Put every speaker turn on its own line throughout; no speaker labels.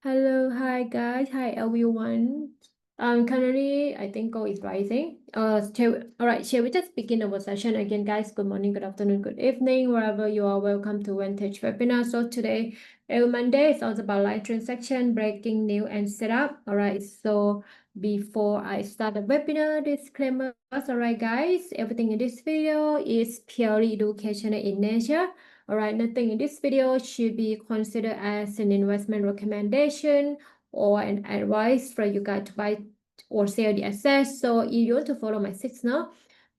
Hello, hi guys, hi everyone. Currently, I think gold is rising. All right, shall we just begin our session again, guys? Good morning, good afternoon, good evening, wherever you are. Welcome to Vantage webinar. So today, every Monday, it's all about live transaction, breaking news, and setup. All right. So before I start the webinar, disclaimer. All right, guys. Everything in this video is purely educational in nature. All right, nothing in this video should be considered as an investment recommendation or an advice for you guys to buy or sell the assets. So if you want to follow my signal,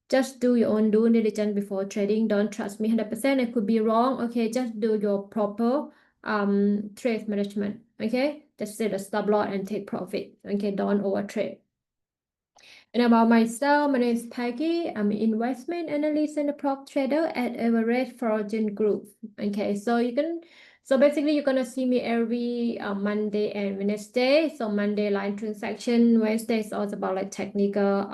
just do your own due diligence before trading. Don't trust me 100%. I could be wrong. Okay, just do your proper trade management. Okay, just set a stop loss and take profit. Okay, don't over trade. And about myself, my name is Peggy. I'm an investment analyst and a prop trader at Everett Fortune Group. Okay, so basically you're gonna see me every Monday and Wednesday. So Monday line transaction, Wednesday is all about like technical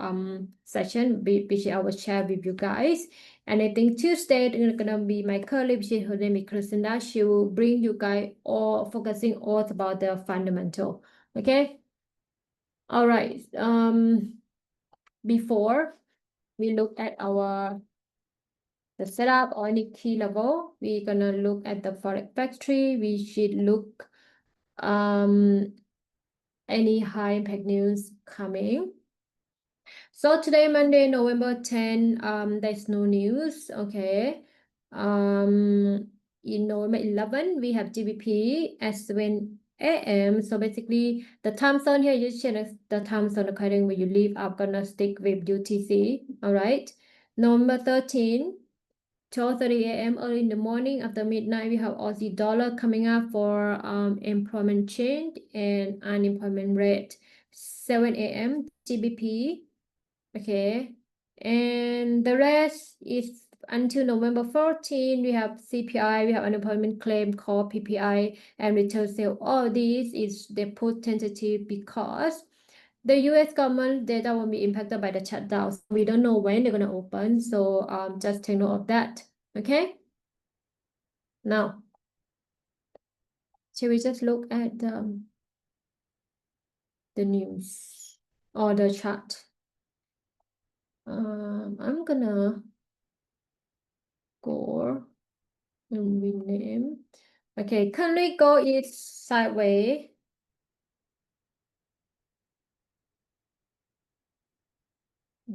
session, which I will share with you guys. And I think Tuesday is gonna be my colleague, her name is Christina. She will bring you guys all focusing all about the fundamental. Okay. All right. Before we look at the setup or any key level, we're gonna look at the forex factory. We should look any high impact news coming. So today, Monday, November 10, there's no news. Okay. In November 11, we have GBP at 7 a.m. So basically, the time zone here, you change the time zone according where you live. I'm gonna stick with UTC. All right. November 13, 12:30 a.m. early in the morning. After midnight, we have Aussie dollar coming up for employment change and unemployment rate. 7 a.m. GBP. Okay, and the rest is until November 14. We have CPI, we have unemployment claim, core PPI, and retail sale. All these is they put tentative because the US government data will be impacted by the shutdown. So we don't know when they're gonna open. So just take note of that. Okay. Now, shall we just look at the news or the chart? I'm gonna go and rename. Okay, currently gold is sideways.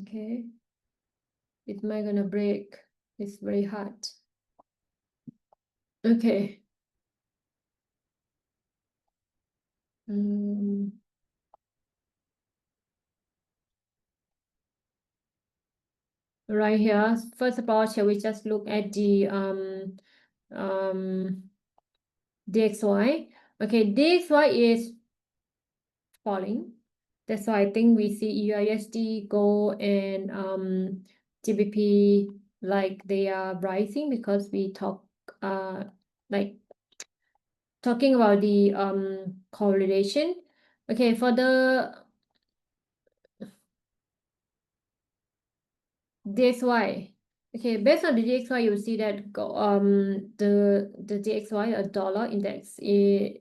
Okay, it might gonna break. It's very hard. Okay. Right here. First of all, shall we just look at the DXY? Okay, DXY is falling. That's why I think we see USD, gold, and GBP like they are rising because we talk like talking about the correlation. Okay, for the DXY. Okay, based on the DXY, you will see that the DXY, a dollar index, is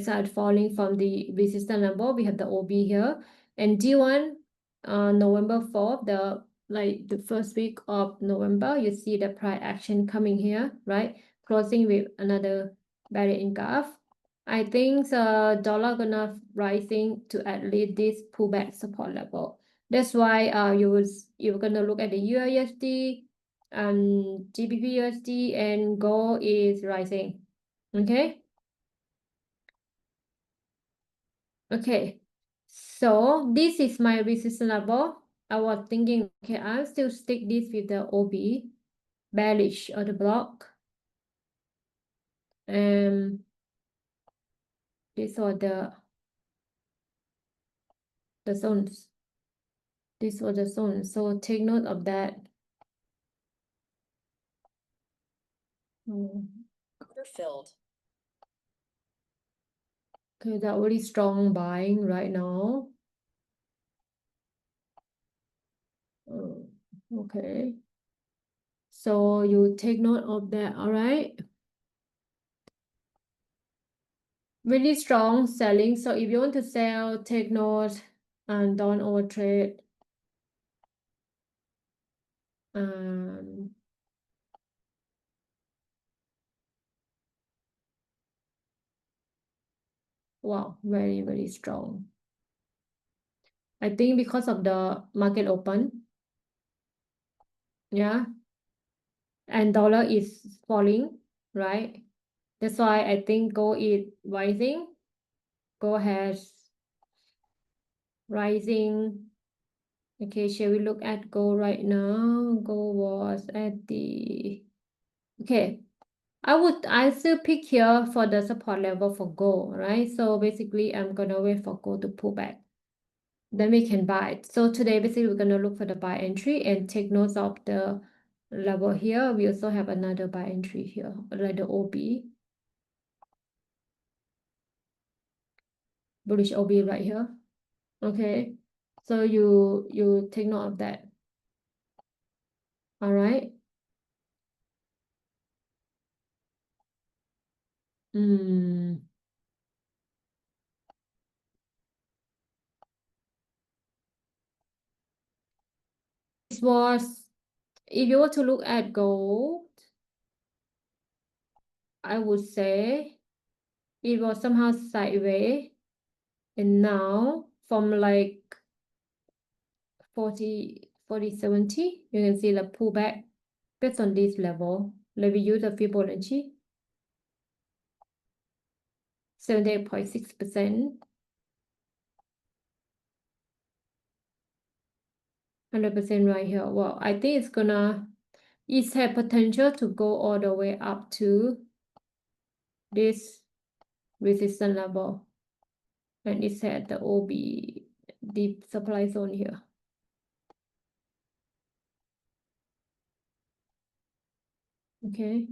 start falling from the resistance level. We have the OB here, and D1, November 4th, the first week of November, you see the price action coming here, right? Closing with another barrier in gap. I think the dollar gonna rising to at least this pullback support level. That's why you're gonna look at the USD, GBP USD, and gold is rising. Okay. Okay. So this is my resistance level. I was thinking, okay, I'll still stick this with the OB, bearish or the block. These are the zones. These were the zones. So take note of that. Filled. Okay, that really strong buying right now. Okay. So you take note of that, all right? really strong selling. So if you want to sell, take note and don't overtrade. Wow, very, very strong. I think because of the market open, yeah, and dollar is falling, right? That's why I think gold is rising. Gold has rising. Okay, shall we look at gold right now? Gold was at the okay. I still pick here for the support level for gold, right? So basically I'm gonna wait for gold to pull back. Then we can buy it. So today basically we're gonna look for the buy entry and take notes of the level here. We also have another buy entry here, like the OB. Bullish OB right here. Okay. So you take note of that. All right. This was, if you were to look at gold, I would say it was somehow sideways. And now from like 40, 70, you can see the pullback based on this level. Let me use the Fibonacci. 78.6%. 100% right here. Well, I think it has potential to go all the way up to this resistance level. And it's at the OB, deep supply zone here. Okay.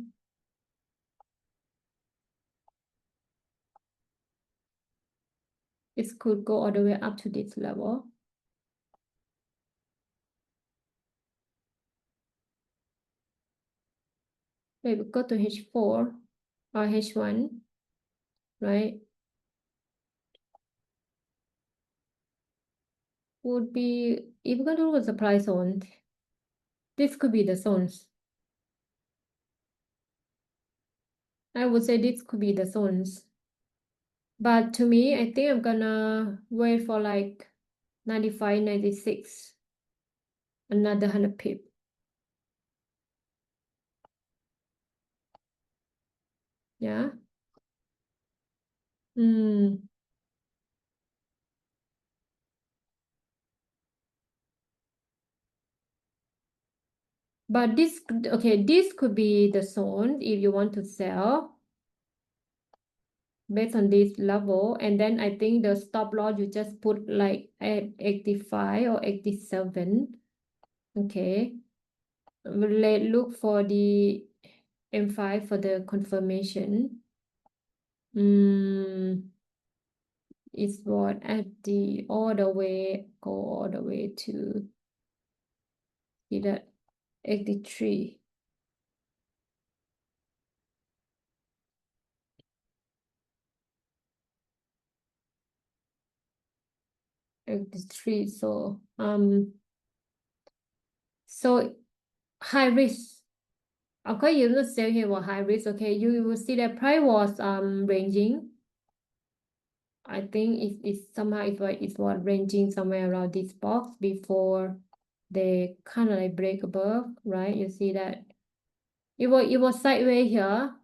It could go all the way up to this level. Maybe go to H4 or H1, right? Would be, if we're going to look at supply zone, this could be the zones. I would say this could be the zones. But to me, I think I'm gonna wait for like 95, 96, another 100 pip. Yeah. But this could be the zone if you want to sell based on this level. And then I think the stop loss you just put like at 85 or 87. Okay. Let's look for the M5 for the confirmation. It's what at the all the way to either 83. 83. So high risk. Okay, you will say here what high risk. Okay, you will see that price was ranging. I think it's somehow it was ranging somewhere around this box before they kind of like break above, right? You see that it was sideways here.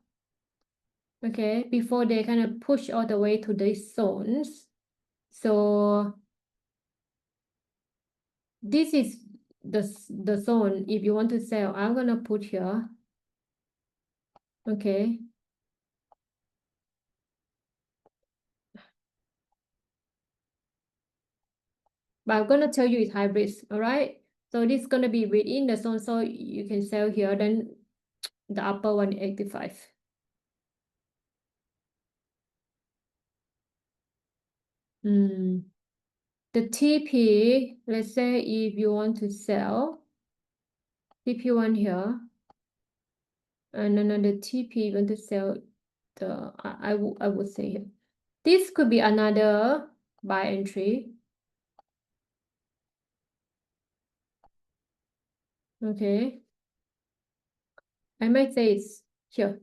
Okay, before they kind of push all the way to these zones. So this is the zone. If you want to sell, I'm gonna put here. Okay. But I'm gonna tell you it's hybrid, all right? So this is gonna be within the zone, so you can sell here. Then the upper 185. The TP, let's say if you want to sell TP1 here, and another TP you want to sell I would say here. This could be another buy entry. Okay. I might say it's here.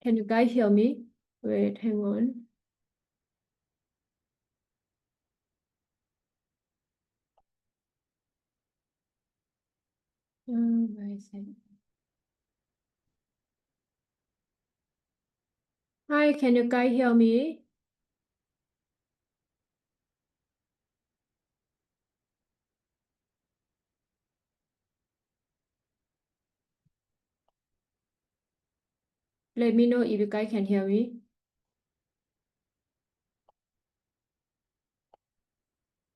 Can you guys hear me? Wait, hang on. Where is it? Hi, can you guys hear me? Let me know if you guys can hear me.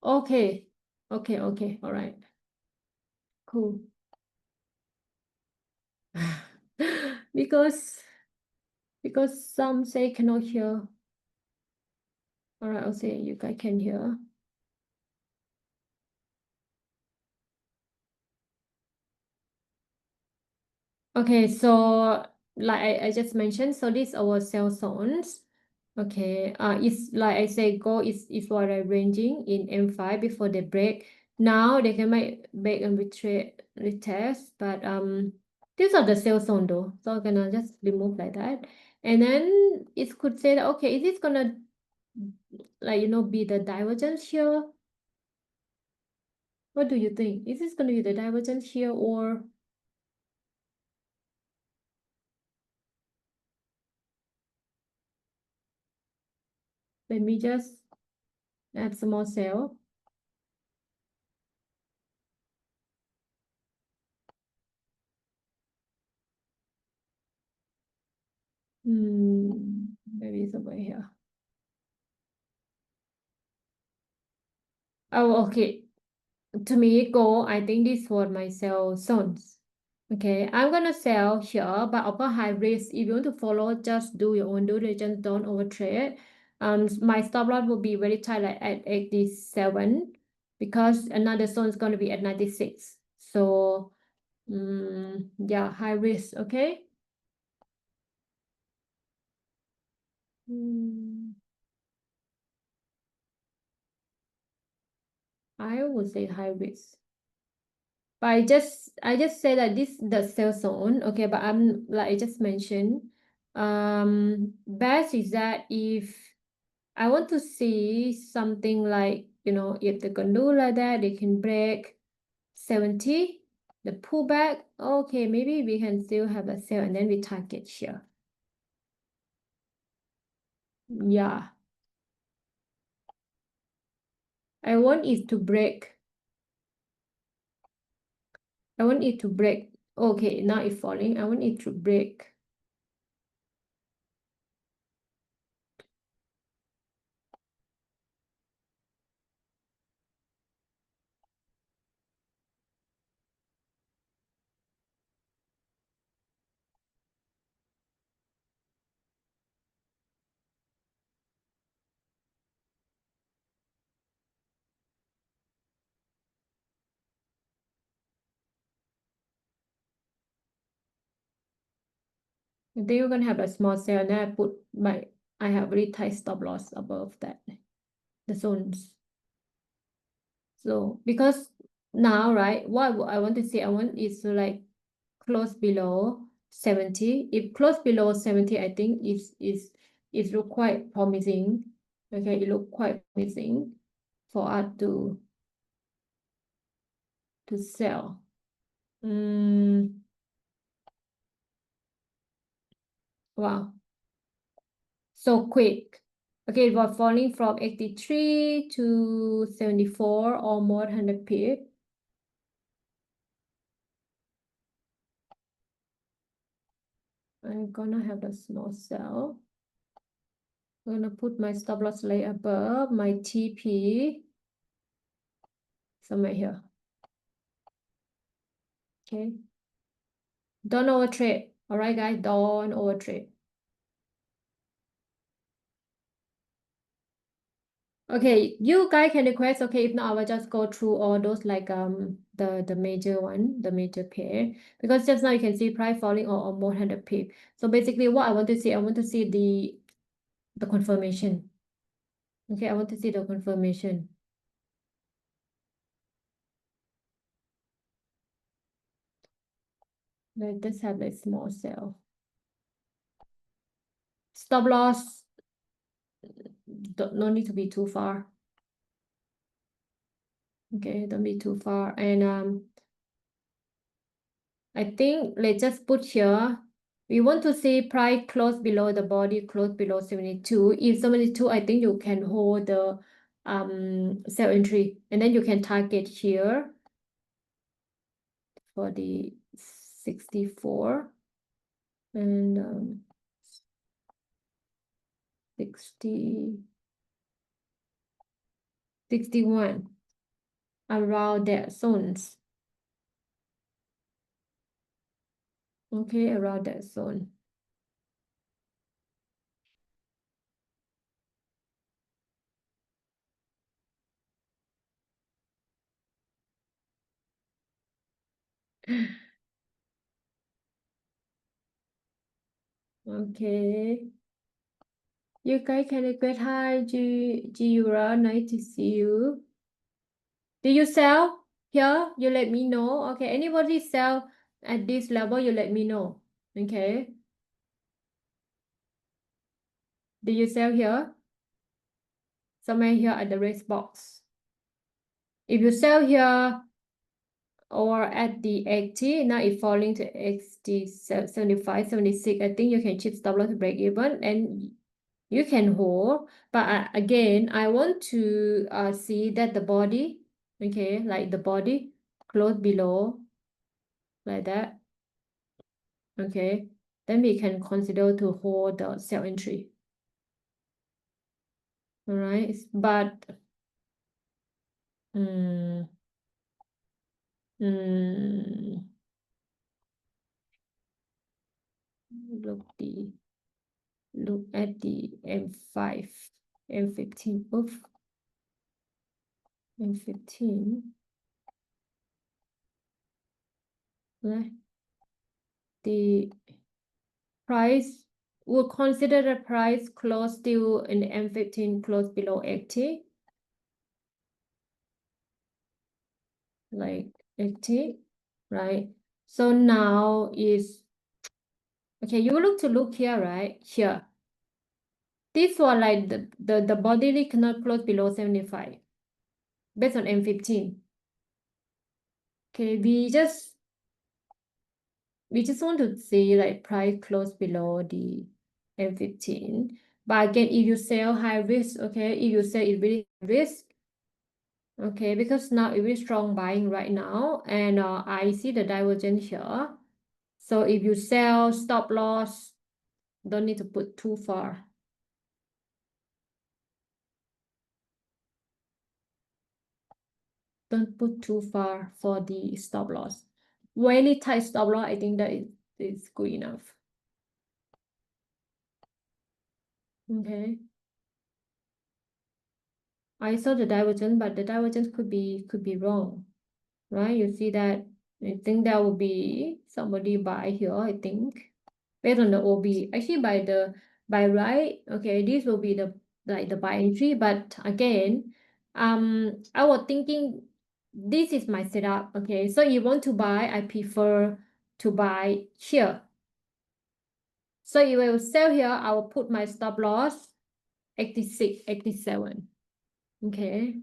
Okay. Okay, okay, all right. Cool. Because some say cannot hear. All right, I'll say you guys can hear. Okay, so like I just mentioned, so these are our cell zones. Okay, it's like I say, go is what I ranging in M5 before they break. Now they can make break and retest, but these are the cell zone though, so I'm gonna just remove like that, and then it could say that okay, is this gonna like be the divergence here? What do you think? Is this gonna be the divergence here or let me just add some more cell? Maybe it's over here. Oh, okay. To me, go. I think this was my sell zones. Okay, I'm gonna sell here, but of course high risk. If you want to follow, just do your own due diligence. Don't overtrade. My stop loss will be very tight, like at 87, because another zone is gonna be at 96. So, yeah, high risk. Okay. I would say high risk. But I just say that this the sell zone, okay, but I'm like I just mentioned, best is that if I want to see something like, if they can do like that, they can break 70, the pullback, okay, maybe we can still have a sell and then we target here. Yeah. I want it to break. I want it to break. Okay, now it's falling. I want it to break. I think you're gonna have a small sale, and then I have very tight stop loss above that, the zones. So because now, right, what I want to say, I want is to like close below 70. If close below 70, I think is look quite promising. Okay, it look quite promising for us to sell. Wow, so quick. Okay, it was falling from 83 to 74 or more 100 pip. I'm gonna have a small cell. I'm gonna put my stop loss lay above my TP somewhere here. Okay. Don't overtrade. All right, guys, don't overtrade. Okay, you guys can request. Okay, if not, I will just go through all those like the major one, the major pair, because just now you can see price falling or more 100 pip. So basically, what I want to see, I want to see the confirmation. Okay, I want to see the confirmation. Let us have a small sell. Stop loss. No need to be too far. Okay, don't be too far. And I think let's just put here. We want to see price close below the body, close below 72. If 72, I think you can hold the sell entry, and then you can target here for the 64 and 60, 61 around that zones. Okay, around that zone. Okay. You guys can request hi, Giura. Nice to see you. Do you sell here? You let me know. Okay. Anybody sell at this level, you let me know. Okay. Do you sell here? Somewhere here at the race box. If you sell here or at the 80, now it's falling to 80, 75, 76. I think you can chip stop loss to break even and you can hold. But again, I want to see that the body, okay, like the body close below like that. Okay, then we can consider to hold the sell entry. All right, but mm, mm, look at the M5, M15. Oof, M15. Right, the price. We'll consider the price close still in the M15 close below 80. Like 80, right? So now is, okay, you look here, right? Here. This one like the body cannot close below 75 based on M15. Okay, we just want to see like price close below the M15. But again, if you sell high risk, okay, if you sell it really high risk, okay, because now it is strong buying right now, and I see the divergence here. So if you sell, stop loss, don't need to put too far. Don't put too far for the stop loss. Really tight stop loss, I think that is good enough. Okay. I saw the divergence, but the divergence could be wrong, right? You see that? I think that will be somebody buy here, I think. Based on the OB. Actually by right, okay, this will be the like the buy entry, but again, I was thinking this is my setup, okay? So you want to buy, I prefer to buy here. So if I will sell here, I will put my stop loss 86, 87. Okay.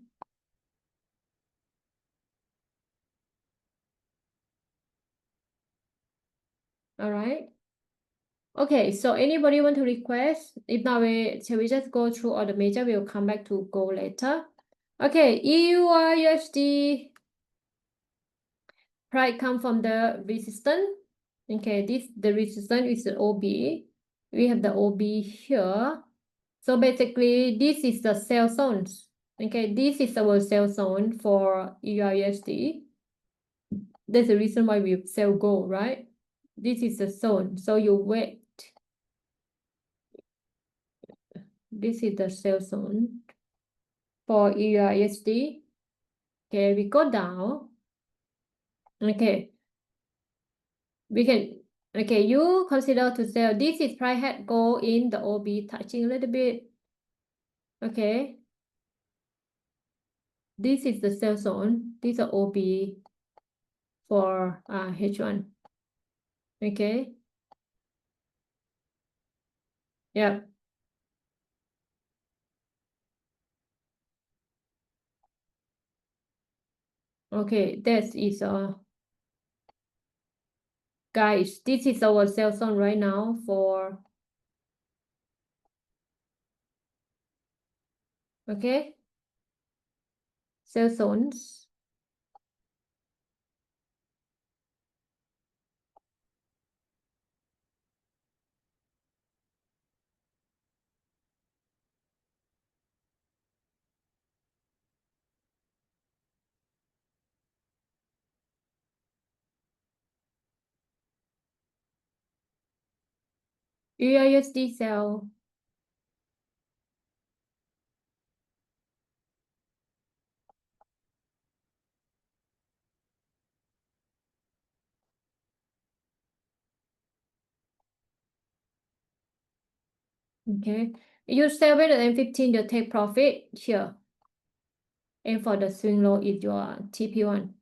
All right. Okay, so anybody want to request? If not, shall we just go through all the major? We'll come back to gold later. Okay, EURUSD price come from the resistance. Okay, the resistance is the OB. We have the OB here. So basically, this is the sell zones. Okay, this is our sell zone for EURUSD. That's the reason why we sell gold, right? This is the zone. So you wait. This is the sell zone for EURUSD. Okay, we go down. Okay. We can, okay, you consider to sell. This is price head go in the OB, touching a little bit. Okay. This is the sell zone. This is the OB for H1. Okay. Yeah. Okay, this is guys, this is our sell zone right now for, okay, sell zones. EURUSD sell. Okay. You 715, you take profit here. And for the swing low is your TP1.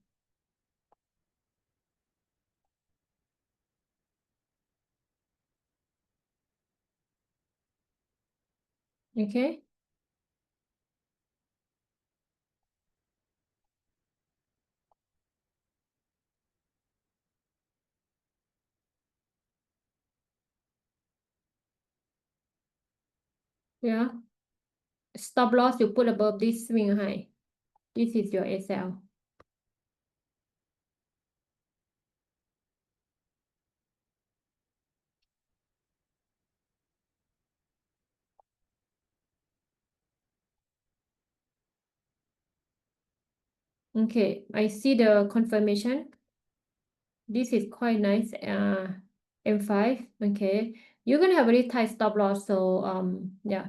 Okay. Yeah. Stop loss you put above this swing high. This is your SL. Okay, I see the confirmation. This is quite nice. M5. Okay. You're gonna have a really tight stop loss, so yeah,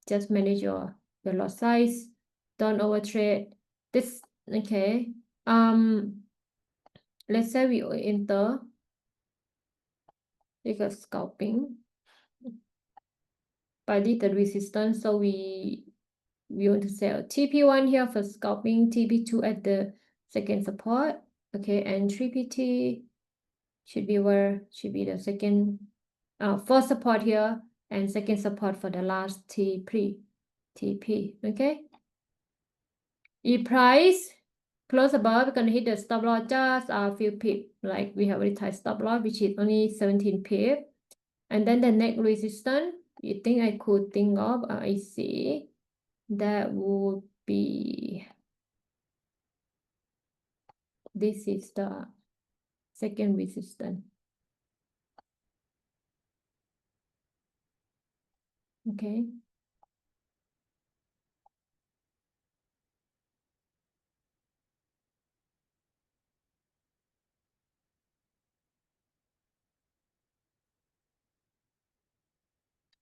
just manage your lot size. Don't overtrade. This okay. Let's say we enter like a scalping. By the resistance, so we want to sell TP1 here for scalping, TP2 at the second support. Okay, and 3PT should be where should be the second first support here and second support for the last TP. Okay. If price close above, we're gonna hit the stop loss just a few pip. Like we have already tight stop loss, which is only 17 pip. And then the next resistance, you think I could think of, I see that would be, this is the second resistance. Okay.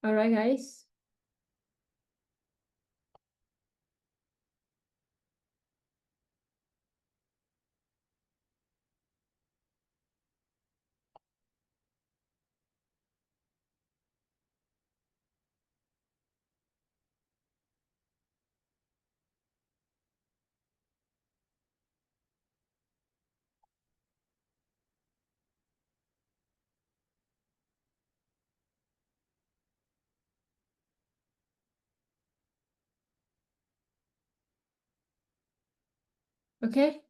All right, guys. Okay.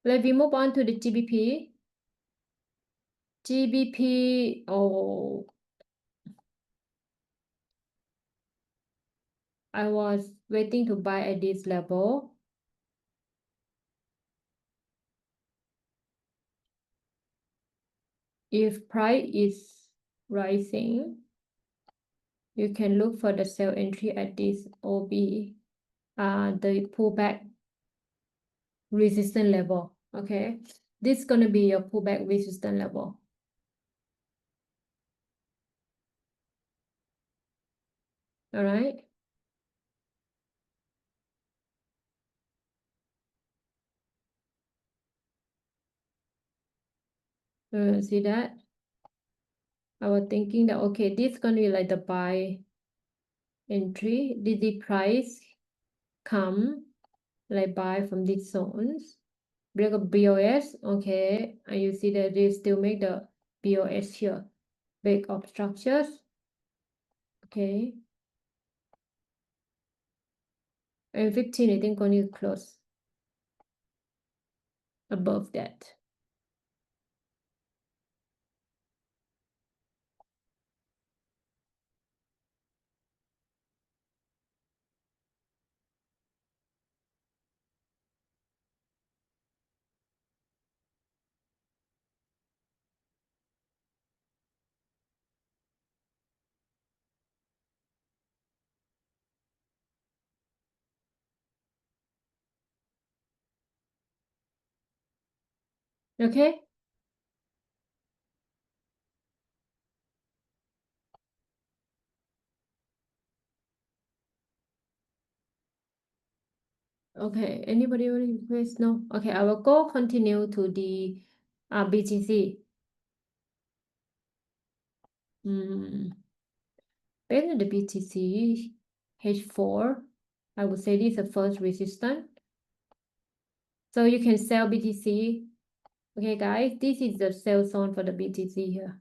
Let me move on to the GBP. GBP, oh, I was waiting to buy at this level. If price is rising, you can look for the sell entry at this OB, the pullback resistance level. Okay. This is gonna be your pullback resistance level. All right. See that? I was thinking that, okay, this is gonna be like the buy entry. Did the price come like buy from these zones? Break a BOS, okay, and you see that they still make the BOS here. Break of structures, okay. And 15, I think only close above that. Okay. Okay, anybody want to request? No. Okay, I will go continue to the BTC. Based on the BTC H4, I would say this is the first resistance. So you can sell BTC. Okay, guys, this is the sell zone for the BTC here.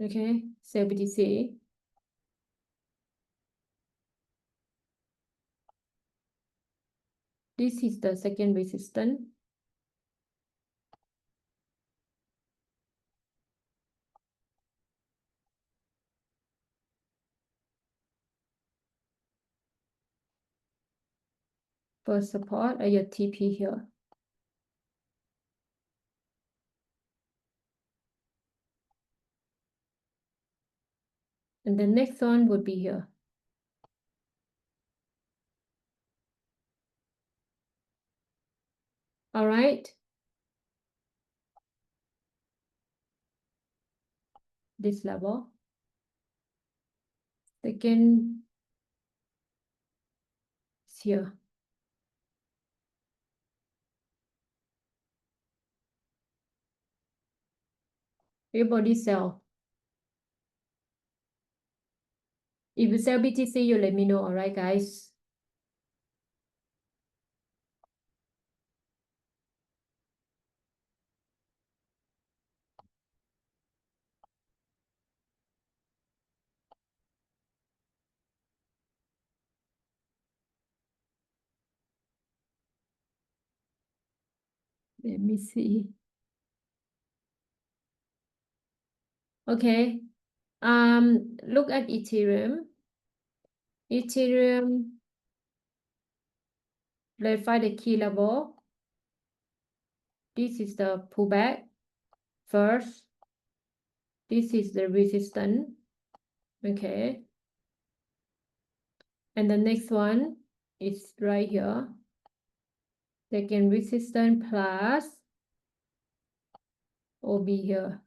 Okay, sell BTC. This is the second resistance. First support your TP here. And the next one would be here. All right. This level. Second is here. Everybody sell. If you sell BTC, you let me know. All right, guys. Let me see. Okay. Look at Ethereum. Ethereum, let's find the key level. This is the pullback first. This is the resistance. Okay. And the next one is right here. Second resistance plus OB here.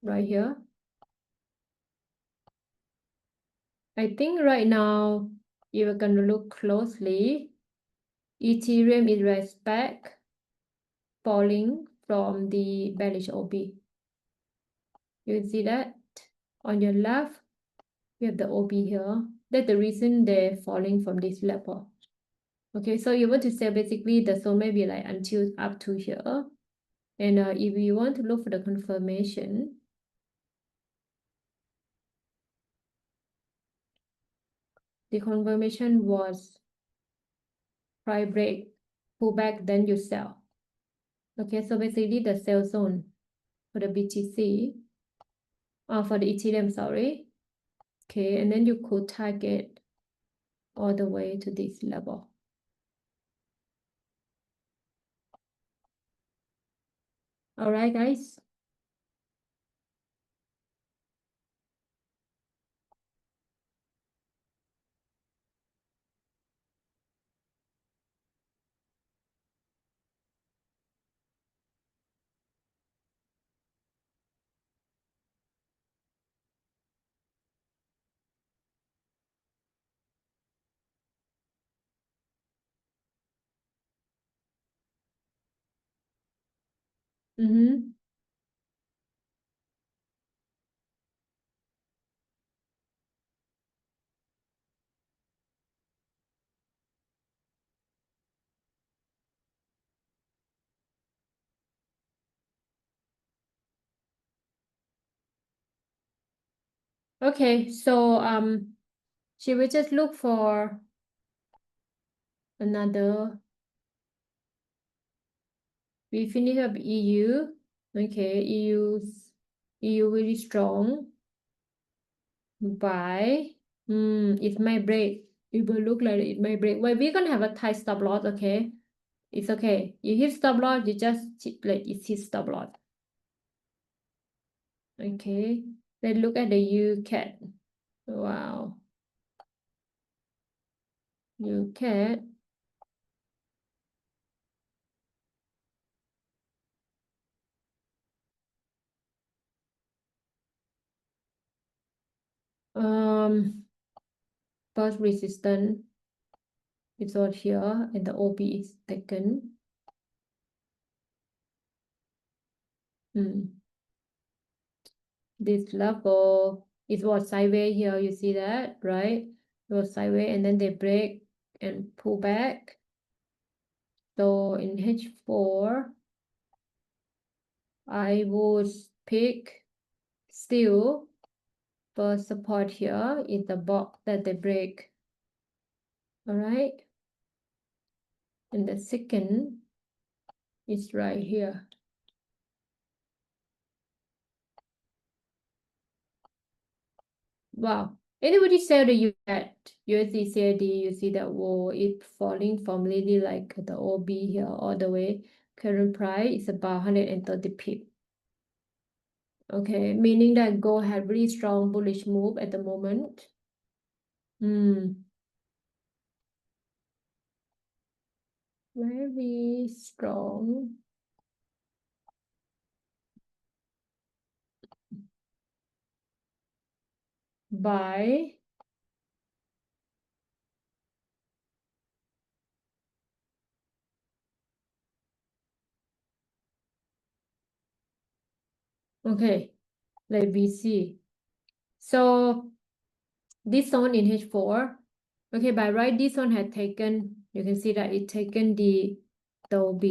Right here. I think right now, if we're going to look closely, Ethereum is right back falling from the bearish OB. You see that on your left, we have the OB here. That's the reason they're falling from this level. Okay, so you want to say basically the zone may be like until up to here. And if you want to look for the confirmation, the confirmation was price break, pull back, then you sell. Okay, so basically the sell zone for the BTC, for the Ethereum, sorry. Okay, and then you could target all the way to this level. All right, guys. Mm-hmm. Okay, so she will just look for another. We finish up EU. Okay, EU really strong. Buy. It might break. It will look like it might break. Well, we're gonna have a tight stop loss, okay? It's okay. You hit stop loss, you just like it hit stop loss. Okay. Let's look at the UCAT. Wow. UCAT. First resistance is out here and the OP is taken. This level is what sideways here, you see that, right? It was sideways and then they break and pull back. So in H4, I would pick still first support here is the box that they break. All right. And the second is right here. Wow. Anybody sell the USD CAD, you see that whoa, it falling from really like the OB here all the way. Current price is about 130 pip. Okay, meaning that gold had really strong bullish move at the moment. Very strong. Buy. Okay, let me see. So this zone in H4. Okay, by right, this one had taken, you can see that it taken the OB,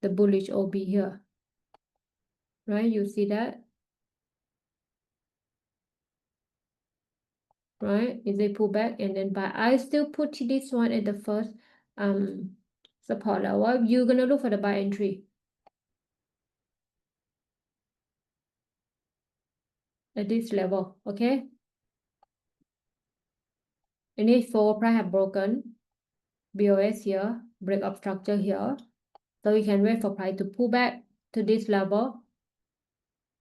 the bullish OB here. Right, you see that? Right, is a pullback and then buy. I still put this one at the first support level. You're gonna look for the buy entry at this level, okay? And if four price have broken, BOS here, break up structure here. So you can wait for price to pull back to this level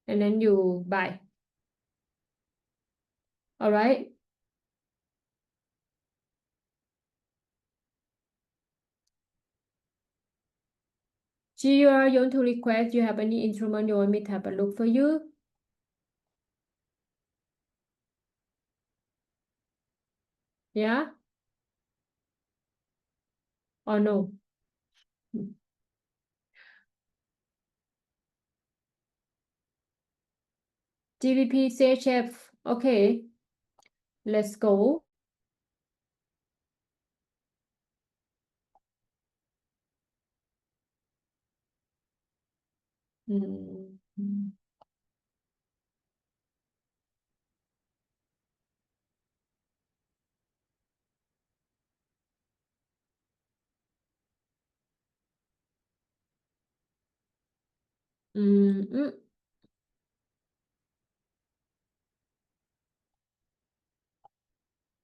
and then you buy. All right. GR, you want to request, you have any instrument you want me to have a look for you? Yeah? Or no? GBP, CHF, okay. Let's go. Mm.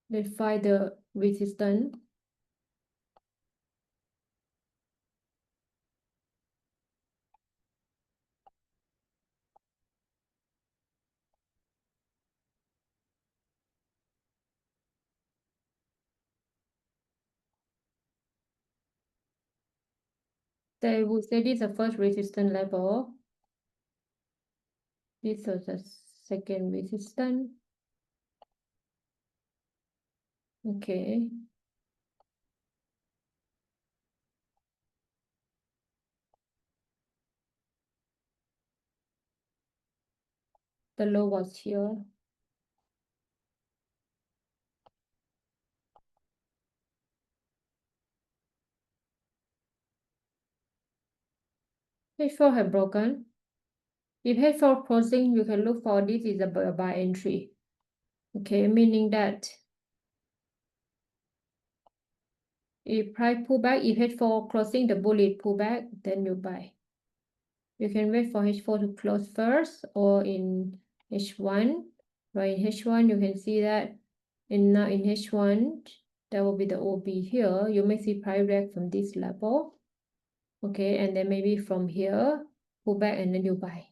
Let's find the resistance. They would say this is the first resistance level. This is the second resistance. Okay. The low was here. H4 have broken. If H4 closing, you can look for this is a buy entry. Okay, meaning that if price pull back, if H4 closing the bullet pull back, then you buy. You can wait for H4 to close first or in H1. Right, in H1, you can see that now in H1, that will be the OB here. You may see price react from this level. Okay, and then maybe from here, pull back and then you buy.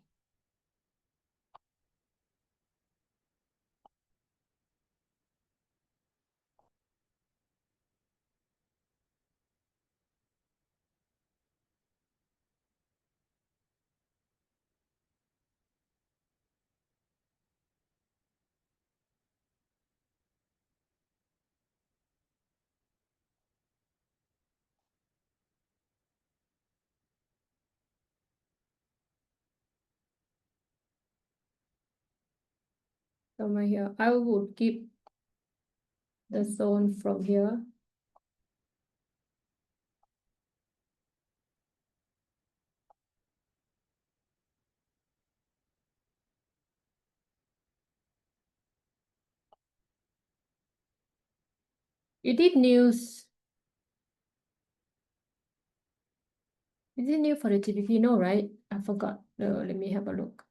From right here, I would keep the zone from here. You did news. Is it new for the TPP? No, right? I forgot. Let me have a look.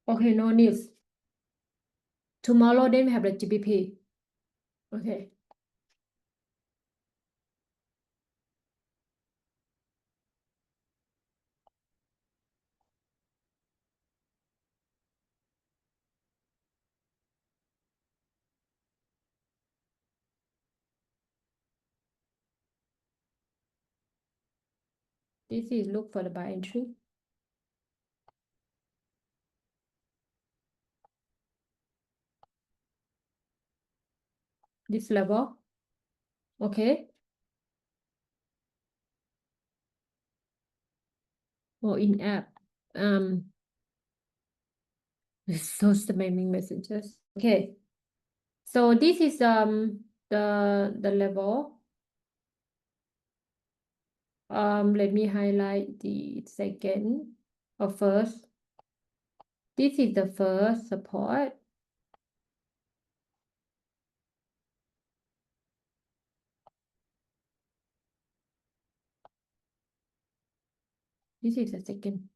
Okay, no news. Tomorrow then we have the GBP. Okay. This is look for the buy entry. This level. Okay. Or in app. So spamming messages. Okay. So this is the level. Let me highlight the second or first. This is the first support. This is the second.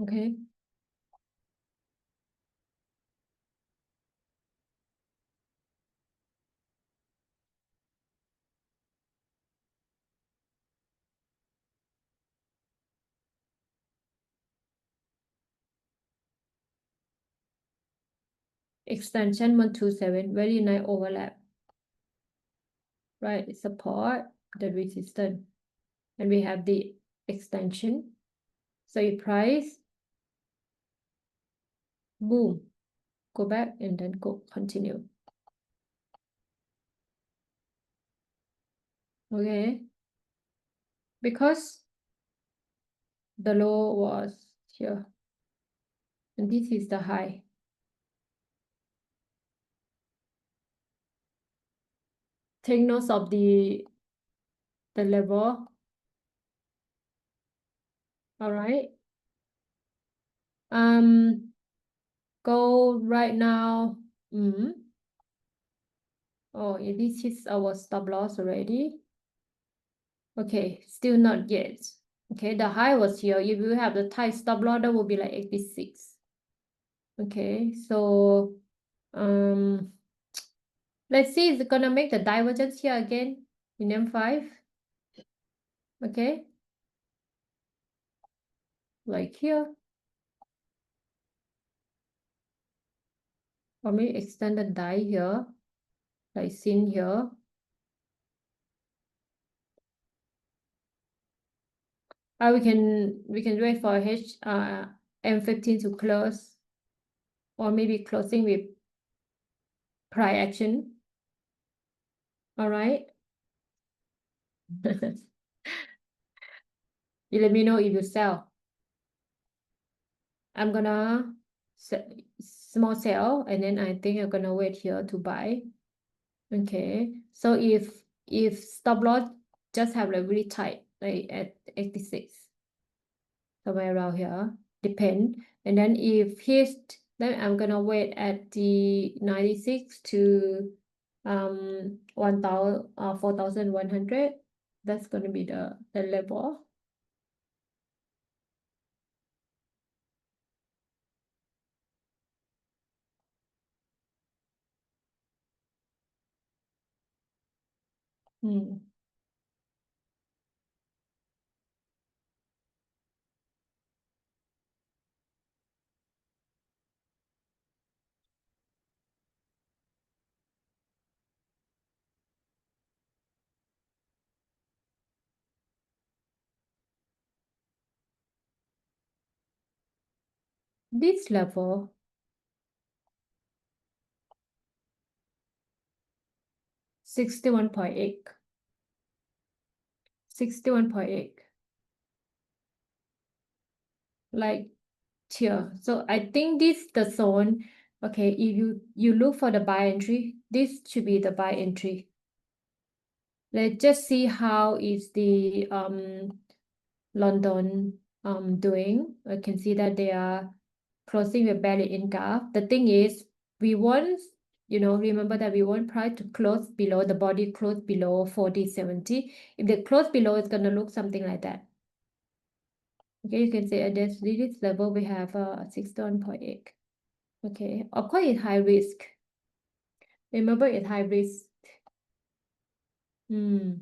Okay. Extension 127, very nice overlap. Right, support the resistance. And we have the extension. So you price, boom, go back and then go continue. Okay. Because the low was here. And this is the high. Take notes of the level. All right. Go right now. Oh, this is our stop loss already. Okay, still not yet. Okay, the high was here. If you have the tight stop loss, that will be like 86. Okay, so let's see, is it gonna make the divergence here again in M5? Okay, like here, or maybe extend the die here, like seen here. We can wait for M15 to close, or maybe closing with price action. All right. You let me know if you sell. I'm gonna small sell, and then I think I'm gonna wait here to buy. Okay, so if stop loss just have like really tight, like at 86, somewhere around here, depend. And then if hit, then I'm gonna wait at the 96 to 1,000 4,100. That's gonna be the level. This level, 61.8. 61.8. Like here. So I think this the zone. Okay, if you look for the buy entry, this should be the buy entry. Let's just see how is the London doing. I can see that they are closing with belly in gap. The thing is, we want, remember that we want price to close below, the body close below 40.70. If they close below, it's gonna look something like that. Okay, you can say at this level we have 61.8. Okay, of course it's high risk. Remember it's high risk. Hmm.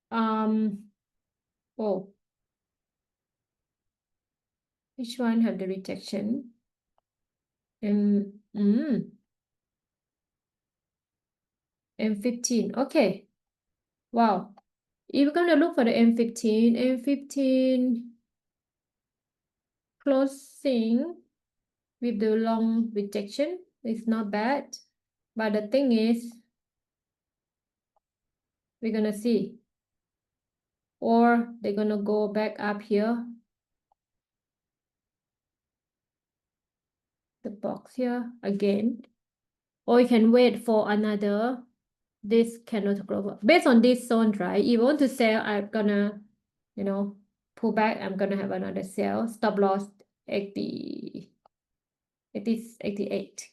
Um, oh, which one have the rejection? M15. Okay. Wow. If you're gonna look for the M15 closing with the long rejection is not bad. But the thing is, we're gonna see. Or they're gonna go back up here. The box here again. Or you can wait for another. This cannot grow. Based on this zone, right? If you want to sell, I'm gonna, pull back. I'm gonna have another sell. Stop loss 80, 88.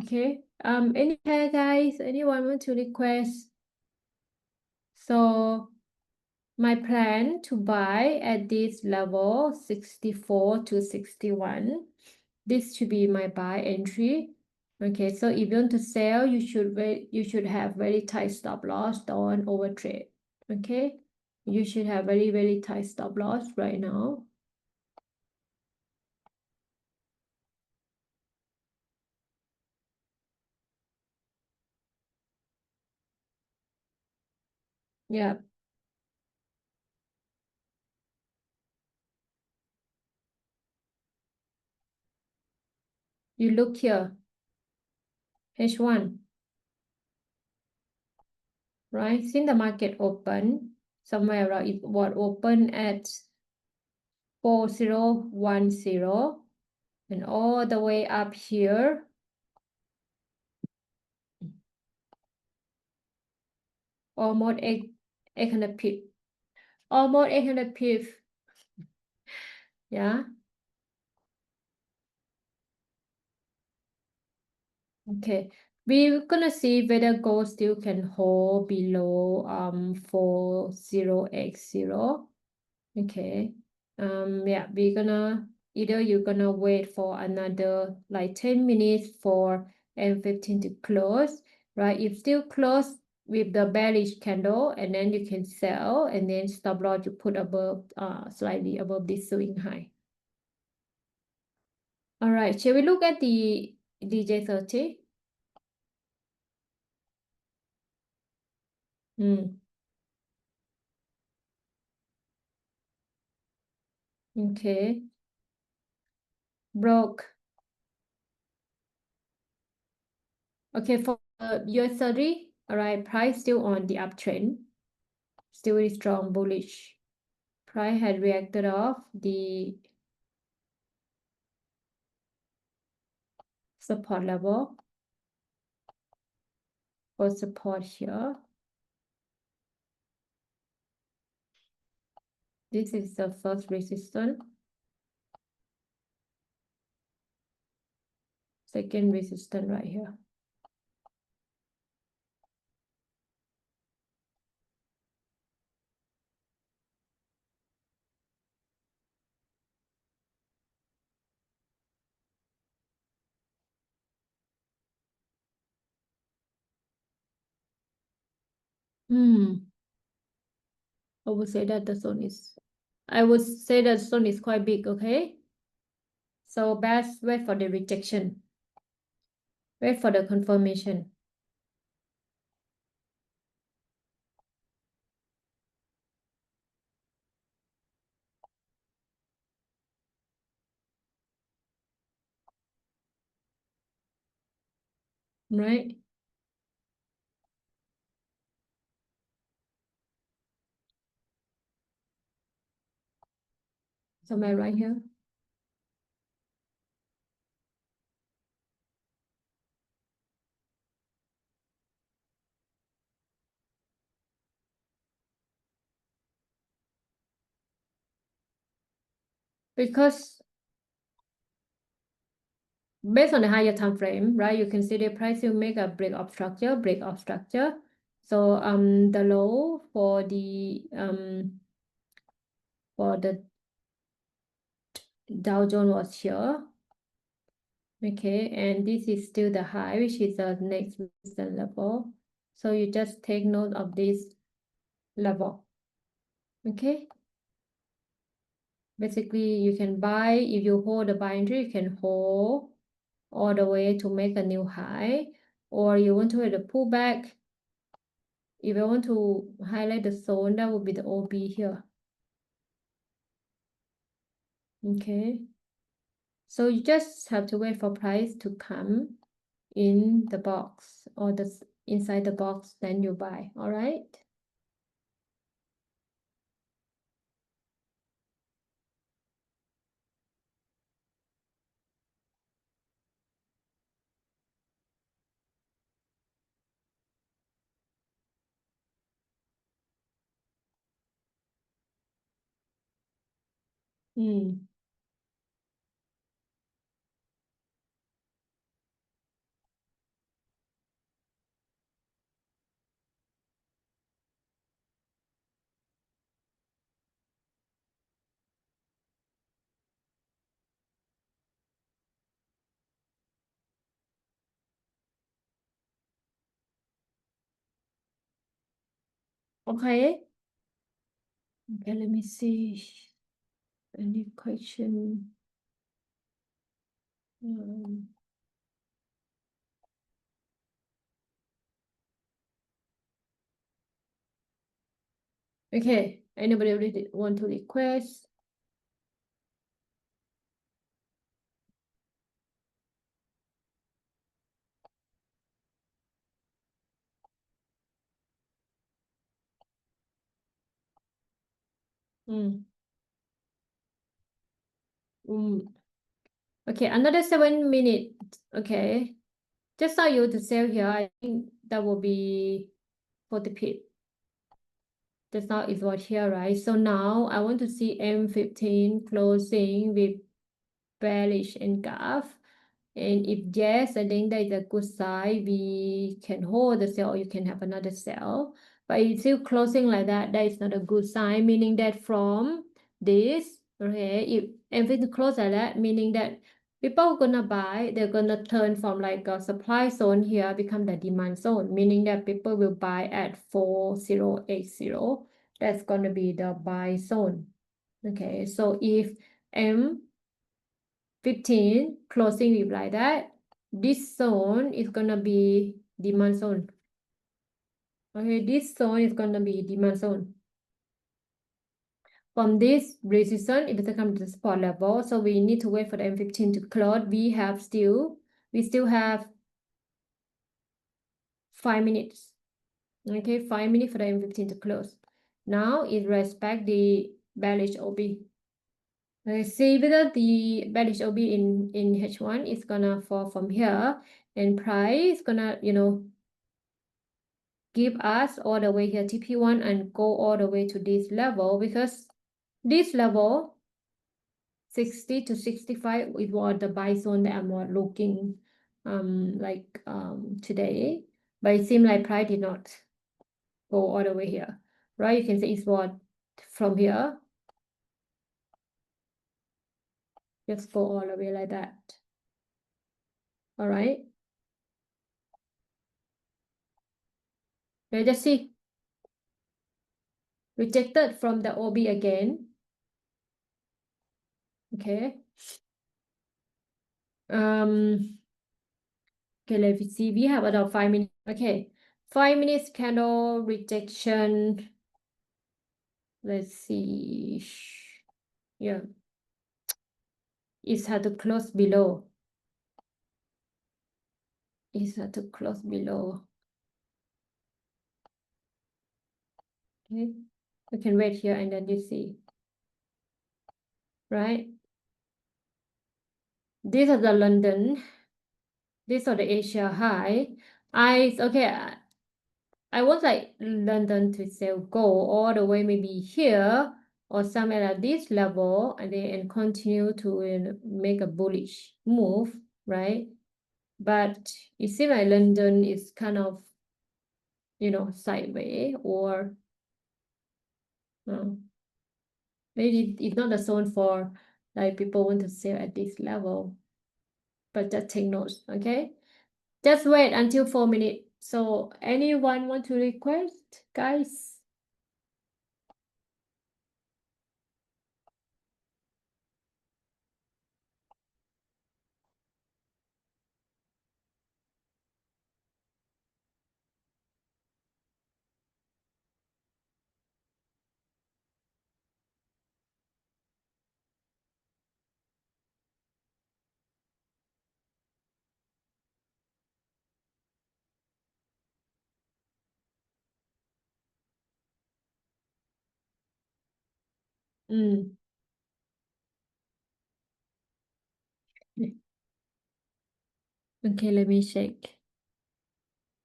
Okay. Any pair, guys? Anyone want to request? So my plan to buy at this level 64 to 61. This should be my buy entry. Okay, so if you want to sell, you should have very tight stop loss, don't overtrade. Okay, you should have very, very tight stop loss right now. Yeah, you look here, H1, right? Since the market open, somewhere around it was open at 4010 and all the way up here almost 800 pip, almost 800 pip. Yeah, okay, we're gonna see whether gold still can hold below 40x0. Okay, yeah, we're gonna either you're gonna wait for another like 10 minutes for M15 to close, right? If still close with the bearish candle, and then you can sell, and then stop loss you put above slightly above this swing high. All right, shall we look at the DJ30? Okay, broke. Okay, for US30, all right, price still on the uptrend, still really strong bullish. Price had reacted off the support level for support here. This is the first resistance. Second resistance right here. I would say that the zone is, I would say that zone is quite big, okay? So best wait for the rejection. Wait for the confirmation. Right? Somewhere right here. Because based on the higher time frame, right, you can see the price will make a break of structure, break of structure. So the low for the Dow Jones was here. Okay, and this is still the high, which is the next resistance level. So you just take note of this level. Okay. Basically, you can buy, if you hold the buy entry, you can hold all the way to make a new high, or you want to have a pullback. If I want to highlight the zone, that would be the OB here. Okay. So you just have to wait for price to come in the box or the inside the box, then you buy. All right. Okay. Okay, let me see. Any question? Okay, anybody really want to request? Mm. Mm. Okay, another 7 minutes. Okay. Just allow you to sell here. I think that will be 40 pip. That's not is what here, right? So now I want to see M15 closing with bearish engulf. And if yes, I think that is a good sign. We can hold the sell or you can have another sell. But it's still closing like that, that is not a good sign, meaning that from this, okay, if everything close like that, meaning that people gonna buy, they're gonna turn from like a supply zone here, become the demand zone, meaning that people will buy at 4080. That's gonna be the buy zone. Okay, so if M 15 closing with like that, this zone is gonna be demand zone. Okay, this zone is gonna be demand zone. From this resistance, it doesn't come to the support level, so we need to wait for the M15 to close. We still have 5 minutes. Okay, 5 minutes for the M15 to close. Now it respect the bearish OB. Let's see whether the bearish OB in H1 is gonna fall from here, and price gonna give us all the way here TP1 and go all the way to this level, because this level 60 to 65 is what the buy zone that I'm not looking today, but it seems like price did not go all the way here, right? You can see it's what from here just go all the way like that. All right, let's just see. Rejected from the OB again. Okay. Okay, let's see. We have about 5 minutes. Okay, 5 minutes candle rejection. Let's see. Yeah, it's had to close below. It's had to close below. Okay, we can wait here and then you see. Right? These are the London. These are the Asia high. I want like London to sell go all the way maybe here or somewhere at this level and then continue to make a bullish move, right? But it seems like London is kind of sideways, or maybe it's not a zone for like people want to sell at this level. But just take notes, okay? Just wait until 4 minutes. So anyone want to request, guys? Mm. Okay, let me check.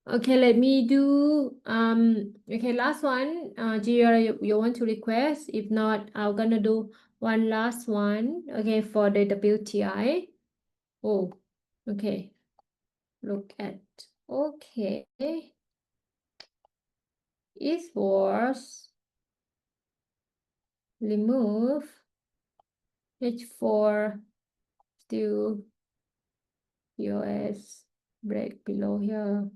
Okay, let me do okay, last one. Gia, you want to request? If not, I'm gonna do one last one. Okay, for the WTI. Oh, okay. Look at okay. It was remove H4 still US break below here.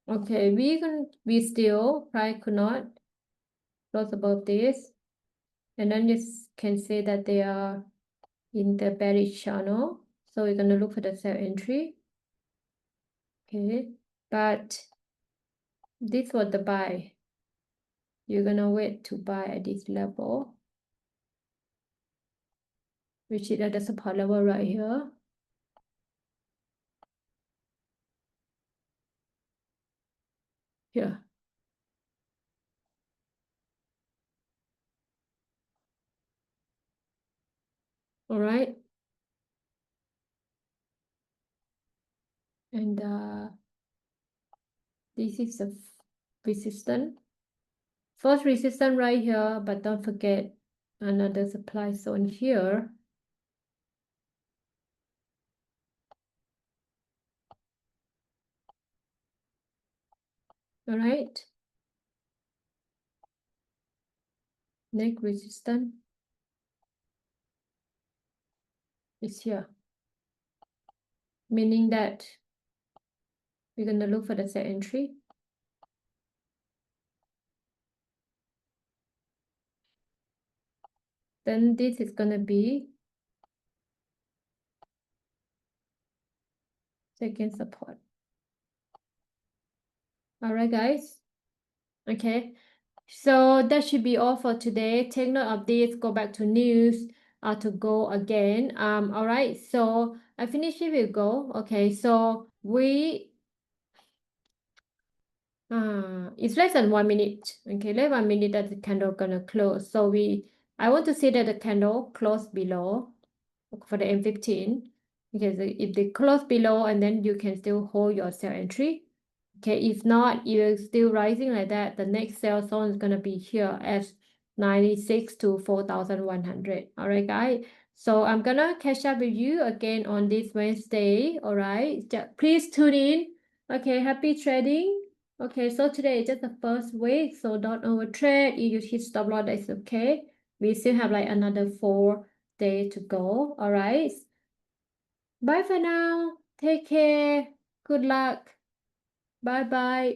Okay, we still price could not close above this, and then you can say that they are in the bearish channel. So we're gonna look for the sell entry. Okay, but this was the buy. You're gonna wait to buy at this level, which is at the support level right here. Here. All right. And this is the resistance. First resistance right here, but don't forget another supply zone here. All right. Next resistance is here, meaning that we're going to look for the set entry. Then this is going to be second support. All right, guys. Okay. So that should be all for today. Take note of this. Go back to news to go again. All right. So I finished it with go. Okay. So we it's less than 1 minute. Okay, less than 1 minute that the candle gonna close. So I want to see that the candle close below for the M15. Because if they close below and then you can still hold your sell entry. Okay, if not, you're still rising like that, the next sell zone is gonna be here at 96 to 4,100. All right, guys. So I'm gonna catch up with you again on this Wednesday. All right, please tune in. Okay, happy trading. Okay, so today is just the first week, so don't overtrade. If you hit stop loss, that's okay. We still have like another 4 days to go. All right. Bye for now. Take care. Good luck. Bye bye.